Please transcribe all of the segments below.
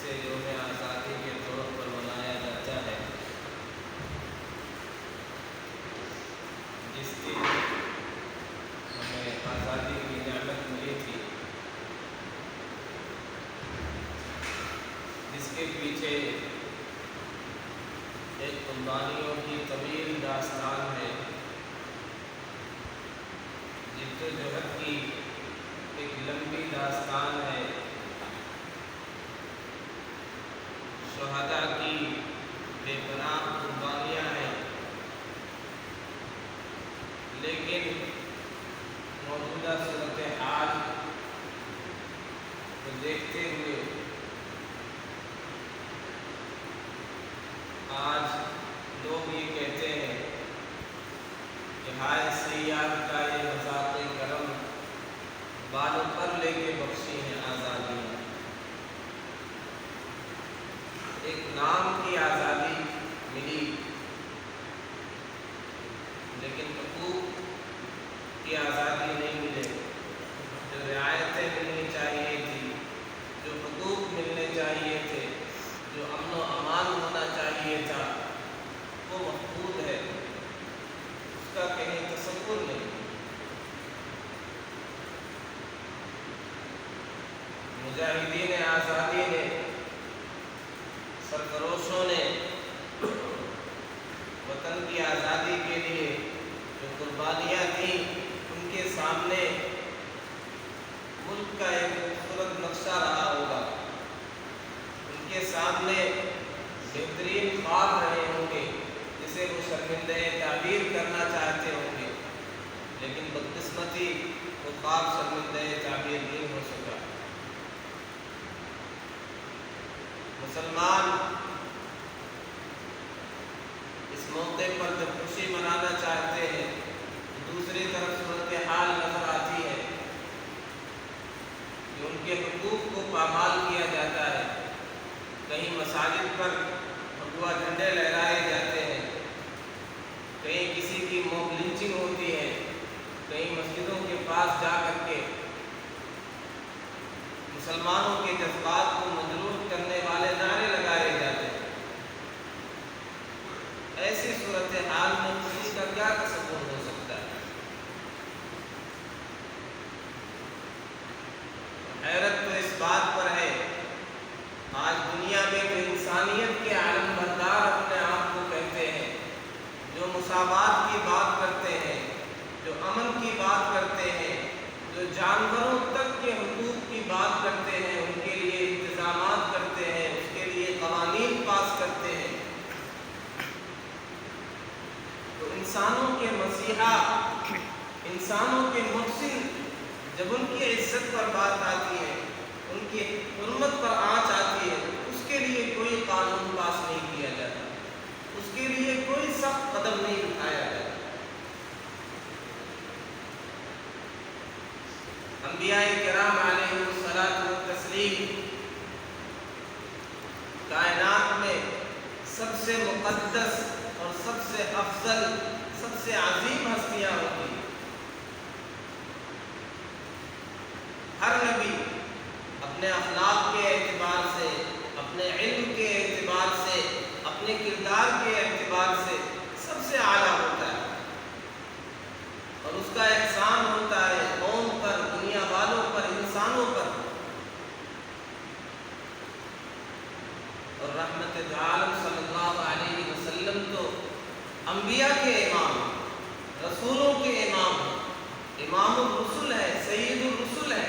سے یوم آزادی کے طور پر منایا جاتا ہے، جس دن ہمیں آزادی کی نعمت ملی تھی، جس کے پیچھے ایک قربانیوں کی طویل داستان ہے، جدوجہد کی ایک لمبی داستان ہے، شہداء کی بے پناہ قربانیاں ہیں۔ لیکن موجودہ صورتحال کو دیکھتے ہوئے آج لوگ یہ کہتے ہیں کہ ہائے سیاد کا یہ مذاق کرم، بالوں پر لے کے بخشی ہے آزادی۔ ایک نام کی آزادی ملی، لیکن حقوق کی آزادی نہیں ملے۔ جو رعایتیں ملنی چاہیے تھی، جو حقوق ملنے چاہیے تھے، جو امن و امان ہونا چاہیے تھا، وہ محفوظ ہے، اس کا کہیں تصور نہیں۔ مجاہدین آزادی نے، سرفروشوں نے وطن کی آزادی کے لیے جو قربانیاں دیں، ان کے سامنے ملک کا ایک خوبصورت نقشہ رہا ہوگا، ان کے سامنے بہترین خواب رہے ہوں گے جسے وہ شرمندہ تعبیر کرنا چاہتے ہوں گے، لیکن بدقسمتی وہ خواب شرمندہ تعبیر نہیں ہو سکا۔ مسلمان اس موقع پر جب خوشی منانا چاہتے ہیں، دوسری طرف صورتحال نظر آتی ہے کہ ان کے حقوق کو پامال کیا جاتا ہے۔ کہیں مساجد پر بھگوا جھنڈے لہرائے جاتے ہیں، کہیں کسی کی موب لنچنگ ہوتی ہے، کہیں مسجدوں کے پاس جا کر کے مسلمانوں کے جذبات کو مجروح کرنے والے نعرے لگائے جاتے ہیں۔ ایسی صورتحال میں خوشی کا کیا تصور ہو سکتا ہے؟ حیرت تو اس بات پر ہے، آج دنیا میں جو انسانیت کے عالم بردار اپنے آپ کو کہتے ہیں، جو مساوات کی بات کرتے ہیں، جو امن کی بات کرتے ہیں، جو جانوروں تک کے حقوق کی بات کرتے ہیں، ان کے لیے انتظامات کرتے ہیں، اس کے لیے قوانین پاس کرتے ہیں، تو انسانوں کے مسیحا، انسانوں کے محسن، جب ان کی عزت پر بات آتی ہے، ان کی حرمت پر آنچ آتی ہے، اس کے لیے کوئی قانون پاس نہیں کیا جاتا، اس کے لیے کوئی سخت قدم نہیں اٹھایا جاتا۔ انبیاء کرام علیہ الصلاۃ والتسلیم کائنات میں سب سے مقدس اور سب سے افضل، سب سے عظیم ہستیاں ہوتی ہیں۔ ہر نبی اپنے اخلاق کے اعتبار سے، اپنے علم کے اعتبار سے، اپنے کردار کے اعتبار سے سب سے اعلیٰ ہوتا ہے، اور اس کا احسان ہوتا ہے قوم پر، دنیا والوں پر، انسانوں پر۔ اور رحمت عالم صلی اللہ علیہ وسلم تو انبیاء کے امام، رسولوں کے امام، امام الرسل ہے، سید الرسل ہے۔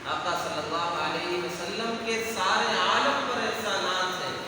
آقا صلی اللہ علیہ وسلم کے سارے عالم پر احسانات ہیں،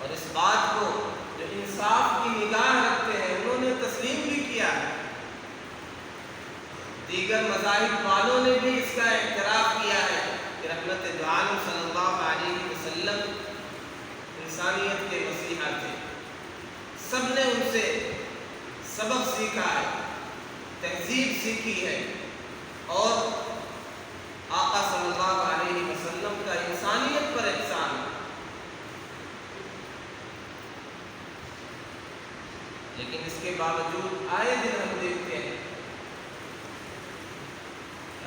اور اس بات کو جو انصاف کی نگاہ رکھتے ہیں انہوں نے تسلیم بھی کیا ہے۔ دیگر مذاہب والوں نے بھی اس کا اعتراف کیا ہے کہ رحمت عالم صلی اللہ علیہ وسلم انسانیت کے مسیحا تھے۔ سب نے ان سے سبق سیکھا ہے، تہذیب سیکھی ہے، اور آقا صلی اللہ علیہ وسلم کا انسانیت پر احسان ہے۔ لیکن اس کے باوجود آئے دن ہم دیکھتے ہیں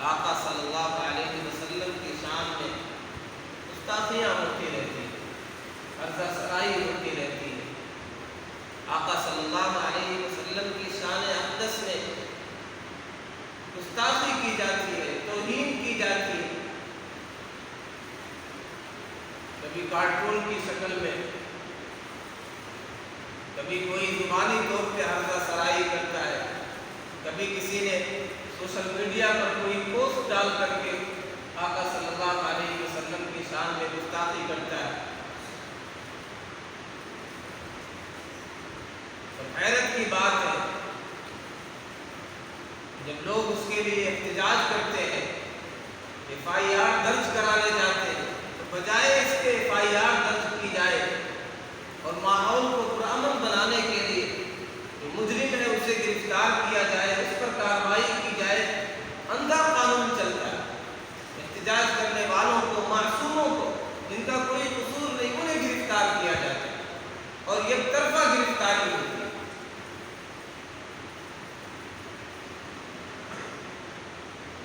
آقا صلی اللہ علیہ وسلم کی شان میں گستاخیاں ہوتی رہتی ہیں، عرضہ سرائی ہوتی رہتی ہے۔ آقا صلی اللہ علیہ وسلم کی شان اقدس میں گستاخی کی جاتی ہے، توہین کی جاتی ہے، کبھی کارٹون کی شکل میں، کبھی کوئی زبانی طور پہ عرضہ سرائی کرتا ہے، کبھی کسی نے سوشل میڈیا پر کوئی پوسٹ ڈال کر کے آقا صلی اللہ علیہ وسلم کی شان میں گستاخی کرتا ہے۔ تو حیرت کی بات ہے جب لوگ اس کے لیے احتجاج کرتے ہیں، FIR درج کرانے جاتے ہیں، تو بجائے اس کے FIR درج کی جائے اور ماحول کو پرامن بنانے کے لیے جو مجرم ہے اسے گرفتار کیا جائے، اس پر کارروائی کی جائے، اندھا قانون چلتا ہے۔ احتجاج کرنے والوں کو، معصوموں کو، جن کا کوئی قصور نہیں، انہیں گرفتار کیا جاتا ہے اور یک طرفہ گرفتاری ہوتی ہے۔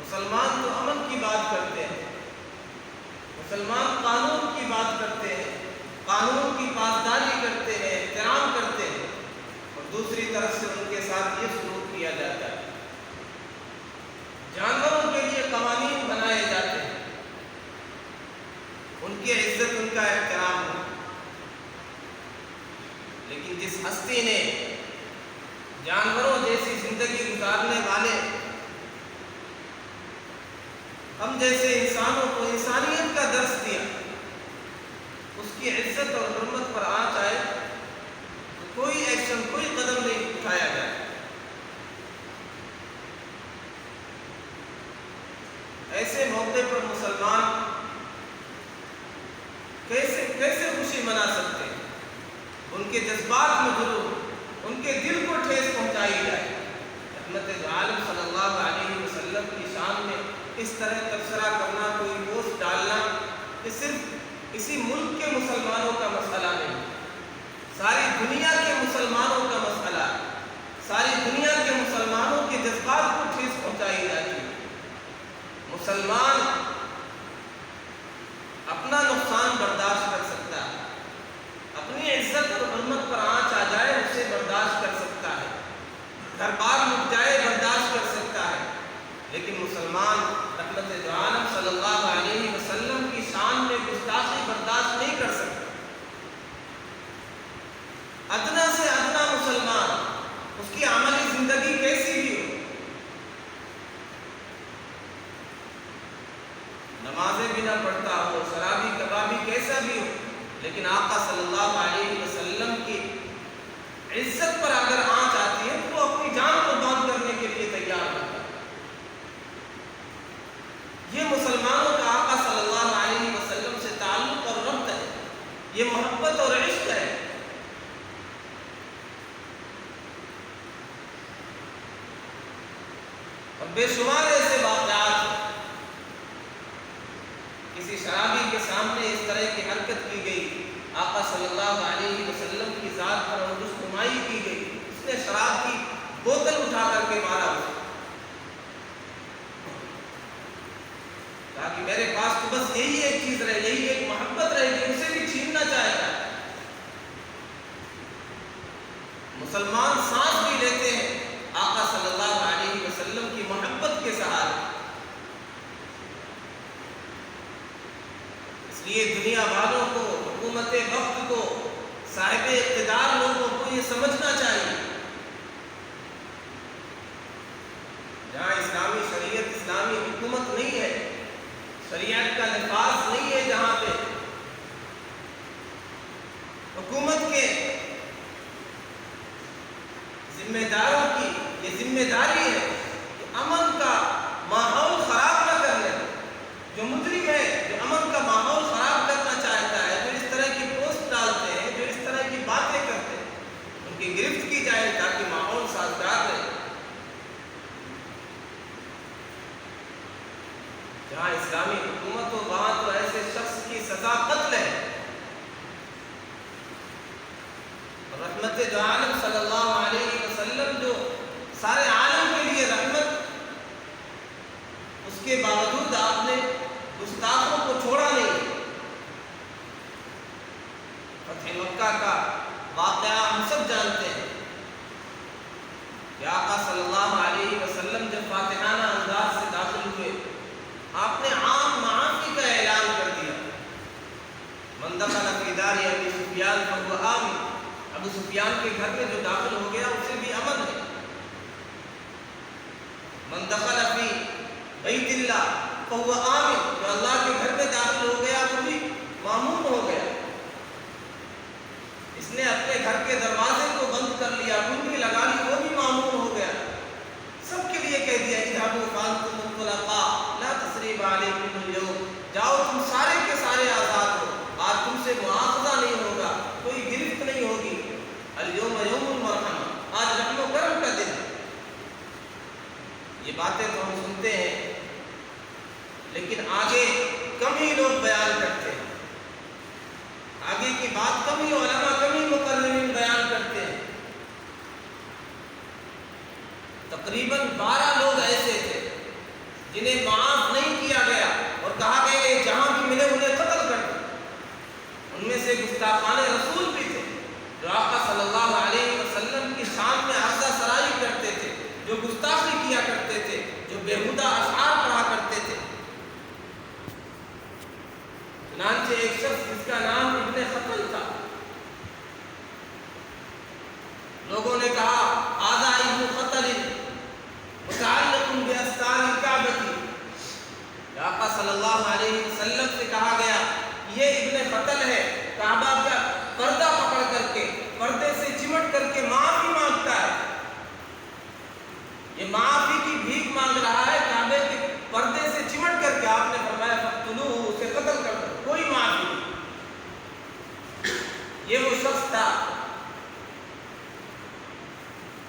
مسلمان تو امن کی بات کرتے ہیں، مسلمان قانون کی بات کرتے ہیں، قانون کی پاسداری کرتے ہیں، احترام کرتے ہیں، اور دوسری طرف سے ان کے ساتھ یہ سلوک کیا جاتا ہے۔ جانوروں کے لیے قوانین بنائے جاتے ہیں، ان کی عزت، ان کا احترام ہو، لیکن جس ہستی نے جانوروں جیسی زندگی گزارنے والے ہم جیسے انسانوں کو انسانیت کا درس دیا، اس کی عزت اور حرمت پر آنچ آئے تو کوئی ایکشن، کوئی قدم نہیں اٹھایا جائے۔ ایسے موقع پر مسلمان کیسے خوشی منا سکتے ہیں؟ ان کے جذبات میں ضرور، ان کے دل کو ٹھیس پہنچائی جائے۔ رحمت دو عالم صلی اللہ علیہ وسلم کی شان میں اس طرح تبصرہ کرنا، کوئی پوسٹ ڈالنا، یہ صرف اسی ملک کے مسلمانوں کا مسئلہ نہیں، ساری دنیا کے مسلمانوں کا مسئلہ ہے۔ ساری دنیا کے مسلمانوں کے جذبات کو ٹھیس پہنچائی جاتی ہے۔ مسلمان اپنا نقصان برداشت کر سکتا ہے، اپنی عزت اور حرمت پر آنچ آ جائے اسے برداشت کر سکتا ہے، گھر بار لٹ جائے برداشت کر سکتا ہے، لیکن مسلمان رحمت دو عالم صلی اللہ علیہ وسلم کی شان میں گستاخی برداشت نہیں کر سکتا۔ ادنا سے ادنا مسلمان، اس کی عملی زندگی کیسی بھی ہو، نمازیں بھی نہ پڑھتا ہو، شرابی کبابی کیسا بھی ہو، لیکن آقا صلی اللہ علیہ وسلم کی عزت پر اگر آنچ آتی ہے تو وہ اپنی جان قربان کرنے کے لیے تیار ہوتا ہے۔ یہ مسلمانوں کا آقا صلی اللہ علیہ وسلم سے تعلق اور ربط ہے، یہ محبت اور عشق ہے۔ اور بے شمار ایسے واقعات ہیں، کسی شرابی کے سامنے اس طرح کی حرکت کی گئی، آقا صلی اللہ علیہ وسلم کی ذات پر رسومائی کی گئی، اس نے شراب کی بوتل اٹھا کر کے مارا، کہا کہ میرے پاس تو بس یہی ایک چیز رہے، یہی ایک محبت رہے گی، اسے بھی چھیننا چاہے گا۔ مسلمان سانس بھی لیتے ہیں آقا صلی اللہ علیہ وسلم کی محبت کے سہارے۔ اس لیے دنیا والوں کو، حکومت وقت کو، صاحب اقتدار لوگوں کو یہ سمجھنا چاہیے، جہاں اسلامی شریعت، اسلامی حکومت نہیں ہے، شریعت کا نفاذ نہیں ہے، جہاں پہ حکومت کے ذمہ داروں کی یہ ذمہ داری ہے کہ امن کا ماحول خراب نہ کرنے، جو مجرم ہے، جو امن کا ماحول خراب کرنا چاہتا ہے، جو اس طرح کی پوسٹ ڈالتے ہیں، جو اس طرح کی باتیں کرتے ہیں، ان کی گرفت کی جائے تاکہ ماحول سازگار رہے۔ جہاں اسلامی حکومت ہو وہاں تو ایسے شخص کی سزا قتل ہے۔ رحمت دو عالم صلی اللہ علیہ وسلم جو سارے عالم کے لیے رحمت، اس کے باوجود آپ نے گستاخوں کو چھوڑا نہیں۔ فتح مکہ کا واقعہ ہم سب جانتے ہیں کہ آقا صلی اللہ علیہ وسلم جب فاتحانہ انداز سے داخل ہوئے، آپ نے عام معافی کا اعلان کر دیا۔ من دخل فی دار ابی سفیان فهو آمن، ابو سفیان کے گھر میں جو داخل ہو گیا اسے بھی امن ہے۔ من دخل فی بیت اللہ فهو آمن، جو اللہ کے گھر میں داخل ہو گیا وہ بھی مامون ہو گیا۔ اس نے اپنے گھر کے دروازے کو بند کر لیا، کنجی لگا لی، وہ بھی مامون ہو گیا۔ سب کے لیے کہہ دیا اذهبوا فانتم طلقاء لا تثریب علیکم اليوم، جاؤ تم سارے کے سارے آزاد ہو، آج تم سے مواخذہ نہیں ہوگا، کوئی گرفت نہیں ہوگی۔ اليوم یوم المرحمہ، آج رحم و کرم کا دن۔ یہ باتیں تو ہم سنتے ہیں لیکن آگے کم ہی لوگ بیان کرتے ہیں، آگے کی بات کم ہی علماء کم ہی مقررین بیان کرتے ہیں۔ تقریباً 12 لوگ ایسے تھے جنہیں معاف نہیں کیا گیا اور کہا گیا کہ جہاں بھی ملے انہیں قتل کر دو۔ ان میں سے گستاخان رسول بھی تھے جو آقا صلی اللہ علیہ وسلم کی شان میں عرضہ سرائی کرتے تھے، جو گستاخی کیا کرتے تھے، جو بیہودہ اشعار پڑھا کرتے تھے۔ چنانچہ ایک شخص جس کا نام ابن خطل تھا، لوگوں نے کہا آذا ابن خطل متعلق باستار الکعبہ، آقا صلی اللہ علیہ وسلم سے کہا گیا یہ ابن خطل ہے، کعبہ کا پردہ پکڑ کر کے، پردے سے چمٹ کر کے معافی مانگتا ہے، یہ معافی کی بھیک مانگ رہا ہے کعبے کے پردے سے چمٹ کر کے۔ آپ نے فرمایا فقتلوہ، اسے قتل کر دو، کوئی معافی نہیں۔ یہ وہ شخص تھا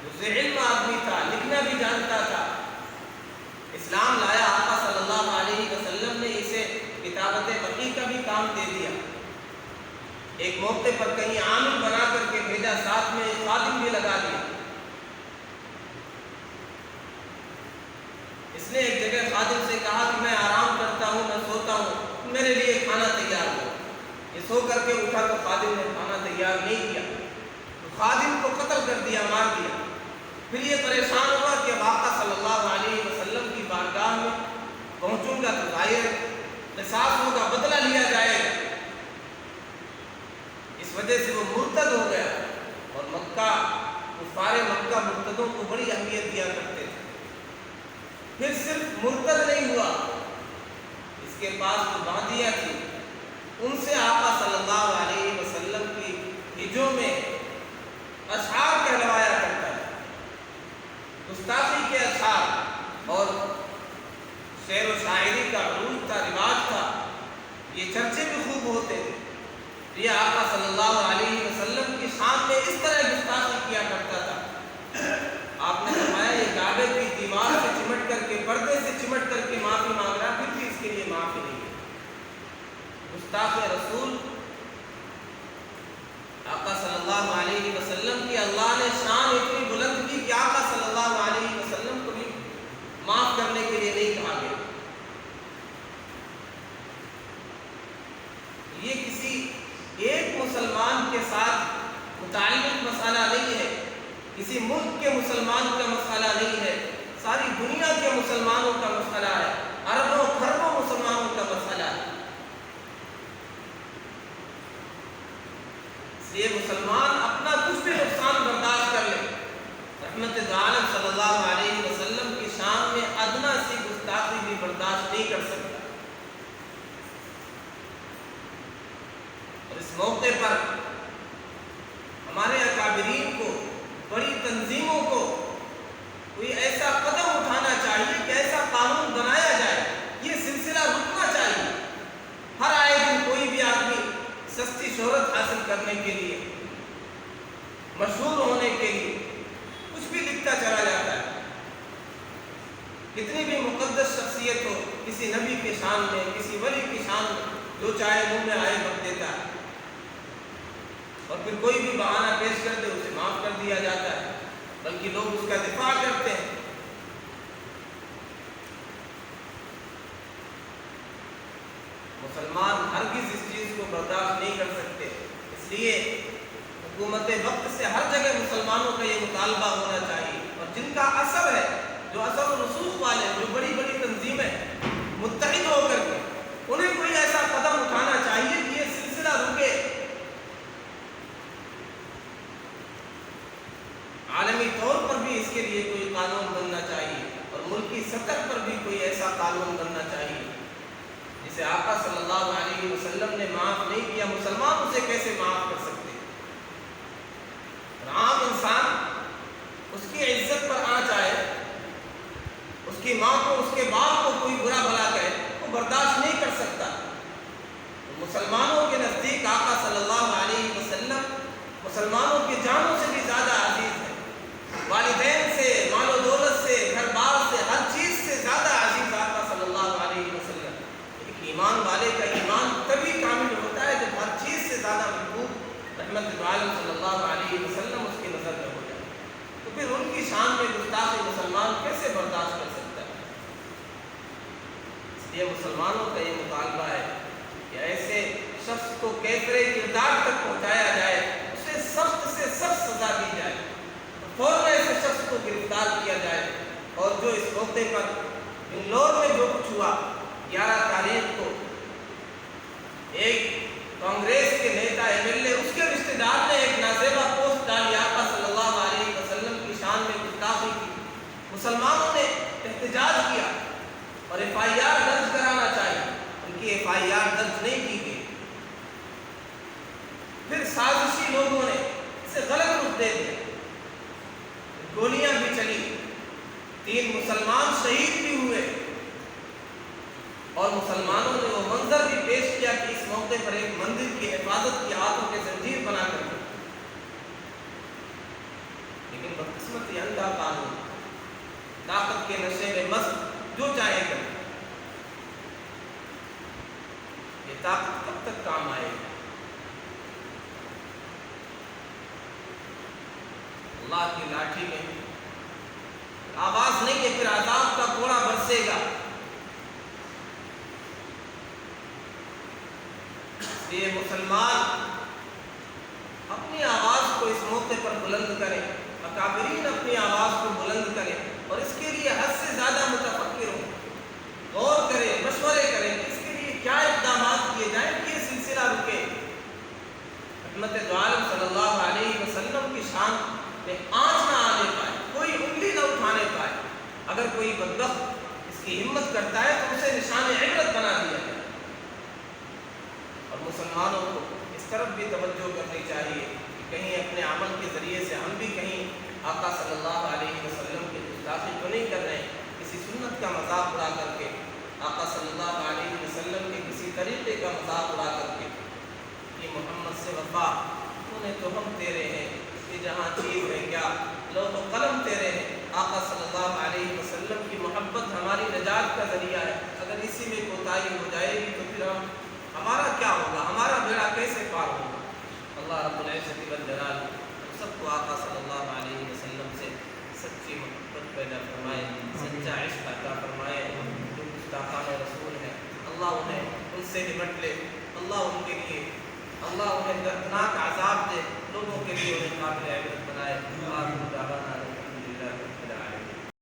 اسے علم آدمی تھا، لکھنا بھی جانتا تھا، اسلام لایا، آقا صلی اللہ علیہ وسلم نے اسے کتابت بقی کا بھی کام دے دیا۔ ایک موقع پر کہیں عامل بنا کر کے بھیجا، ساتھ میں ایک خادم بھی لگا دیا۔ اس نے ایک جگہ خادم سے کہا کہ میں آرام کرتا ہوں، میں سوتا ہوں، میرے لیے کھانا تیار ہو۔ یہ سو کر کے اٹھا تو خادم نے کھانا تیار نہیں کیا، تو خادم کو قتل کر دیا، مار دیا۔ پھر یہ پریشان ہوا کہ اب آقا صلی اللہ علیہ وسلم کی بارگاہ میں پہنچوں گا تو ظاہر قصاص ہوگا، بدلہ لیا جائے گا۔ اس وجہ سے وہ مرتد ہو گیا، اور مکہ کفار مکہ مرتدوں کو بڑی اہمیت دیا کرتے تھے۔ پھر صرف مرتد نہیں ہوا، اس کے پاس جو باندیاں تھی ان سے آقا صلی اللہ علیہ وسلم کی ہجوں میں اشعار کہلوایا کرتا ہے، گستاخی کے اشعار، اور شعر و شاعری کا عروج تھا، رواج تھا، یہ چرچے بھی خوب ہوتے تھے۔ یہ آقا صلی اللہ علیہ وسلم کی شان میں اس طرح گستاخی کیا کرتا تھا۔ آپ نے فرمایا یہ کعبے کی دیوار سے چمٹ کر کے، پردے سے چمٹ کر کے معافی مانگ رہا، پھر بھی اس کے لیے معافی نہیں ہے۔ گستاخ رسول آقا صلی اللہ علیہ وسلم کی اللہ نے شان اتنی بلند کی کہ آقا صلی اللہ علیہ وسلم کو بھی معاف کرنے کے لیے نہیں کہا گیا۔ یہ کسی ایک مسلمان کے ساتھ متعلق مسئلہ نہیں ہے، کسی ملک کے مسلمان کا مسئلہ نہیں ہے، ساری دنیا کے مسلمانوں کا مسئلہ ہے، اربوں خربوں مسلمانوں کا مسئلہ ہے۔ اس لیے مسلمان اپنا کچھ بھی نقصان برداشت کر لے، رحمت دو عالم صلی اللہ علیہ وسلم کی شان میں ادنا سی گستاخی بھی برداشت نہیں کر سکتا۔ اور اس موقع پر ہمارے اکابرین کو، بڑی تنظیموں کو کوئی ایسا قدم اٹھانا چاہیے کہ ایسا قانون بنایا جائے، یہ سلسلہ رکنا چاہیے۔ ہر آئے دن کوئی بھی آدمی سستی شہرت حاصل کرنے کے لیے، مشہور ہونے کے لیے کچھ بھی لکھتا چلا جاتا ہے۔ کتنی بھی مقدس شخصیت ہو، کسی نبی کی شان میں، کسی ولی کی شان میں، جو چاہے منہ میں آئے بک دیتا ہے، اور پھر کوئی بھی بہانہ پیش کر دے اسے معاف کر دیا جاتا ہے، بلکہ لوگ اس کا دفاع کرتے ہیں۔ مسلمان ہرگز اس چیز کو برداشت نہیں کر سکتے. اس لیے حکومت وقت سے ہر جگہ مسلمانوں کا یہ مطالبہ ہونا چاہیے، اور جن کا اثر ہے، جو اثر و رسوخ والے، جو بڑی بڑی تنظیمیں متحد ہو کر کے، انہیں کوئی ایسا قدم اٹھانا چاہیے کہ یہ سلسلہ رکے. عالمی طور پر بھی اس کے لیے کوئی قانون بننا چاہیے، اور ملکی سطح پر بھی کوئی ایسا قانون بننا چاہیے جسے آقا صلی اللہ علیہ وسلم نے معاف نہیں کیا، مسلمان اسے کیسے معاف کر سکتے؟ عام انسان اس کی عزت پر آنچ آئے، اس کی ماں کو، اس کے باپ کو کوئی برا بھلا کہے، وہ برداشت نہیں کر سکتا. مسلمانوں کے نزدیک آقا صلی اللہ علیہ وسلم مسلمانوں کی جانوں سے بھی زیادہ عزیز ہے. والدین سے، مال و دولت سے، گھر بار سے، ہر چیز سے زیادہ عزیز آقا صلی اللہ علیہ وسلم. ایک ایمان والے کا ایمان تبھی کامل ہوتا ہے جب ہر چیز سے زیادہ محبوب رحمت عالم صلی اللہ علیہ وسلم اس کی نظر میں ہو جائے. تو پھر ان کی شان میں گستاخی مسلمان کیسے برداشت کر سکتا ہے؟ اس لیے مسلمانوں کا یہ مطالبہ ہے کہ ایسے شخص کو کیفر کردار تک پہنچایا جائے، اسے سخت سے سخت سزا دی جائے، فوراً ایسے شخص کو گرفتار کیا جائے. اور جو اس موقع پر بنگلور میں جو کچھ ہوا 11 تاریخ کو، ایک کانگریس کے نیتا MLA، اس کے رشتہ دار نے ایک نازیبہ پوسٹ ڈالی، آقا صلی اللہ علیہ وسلم کی شان میں گستاخی کی. مسلمانوں نے احتجاج کیا اور FIR درج کرانا چاہیے، ان کی FIR درج نہیں کی گئی. پھر سازشی لوگوں نے اسے غلط رخ دے دیا، گولیاں بھی چلی، 3 مسلمان شہید بھی ہوئے، اور مسلمانوں نے وہ منظر بھی پیش کیا کہ اس موقع پر ایک مندر کی حفاظت کی ہاتھوں کے زنجیر بنا کر دی. لیکن بدقسمت یہ اندھا قانون، طاقت کے نشے میں مست جو چاہے کرے. یہ طاقت کب تک کام آئے گی؟ اللہ کی لاٹھی میں آواز نہیں ہے، پھر عذاب کا کوڑا برسے گا. یہ مسلمان اپنی آواز کو اس موقع پر بلند کریں، اکابرین اپنی آواز کو بلند کریں، اور اس کے لیے حد سے زیادہ متفکر ہوں، غور کریں، مشورے کریں کہ اس کے لیے کیا اقدامات کیے جائیں کہ یہ سلسلہ رکے. رحمت عالم صلی اللہ علیہ وسلم کی شان میں آنچ نہ آنے پائے، کوئی انگلی نہ اٹھانے پائے. اگر کوئی بدبخت اس کی ہمت کرتا ہے تو اسے نشان عبرت بنا دیا جائے. اور مسلمانوں کو اس طرف بھی توجہ کرنی چاہیے کہ کہیں اپنے عمل کے ذریعے سے ہم بھی کہیں آقا صلی اللہ علیہ وسلم کی گستاخی تو نہیں کر رہے ہیں، کسی سنت کا مذاق اڑا کر کے، آقا صلی اللہ علیہ وسلم کے کسی طریقے کا مذاق اڑا کر کے. یہ محمد سے وفا انہیں تو ہم تیرے ہیں، یہ جہاں چیز ہے کیا لوح و قلم تیرے ہیں. آقا صلی اللہ علیہ وسلم کی محبت ہماری نجات کا ذریعہ ہے. اگر اسی میں کوتاہی ہو جائے گی تو پھر ہمارا کیا ہوگا؟ ہمارا بیڑا کیسے پار ہوگا؟ اللہ رب العزت والجلال ہم سب کو آقا صلی اللہ علیہ وسلم سے سچی محبت پیدا فرمائے، سچا عشق عطا فرمائے. جو گستاخان رسول ہیں اللہ انہیں ان سے نمٹ لے، اللہ ان کے لیے، اللہ انہیں دردناک عذاب دے، لوگوں کے لیے انہیں قابل عبرت بنائے. آخر دعوانا الحمدللہ.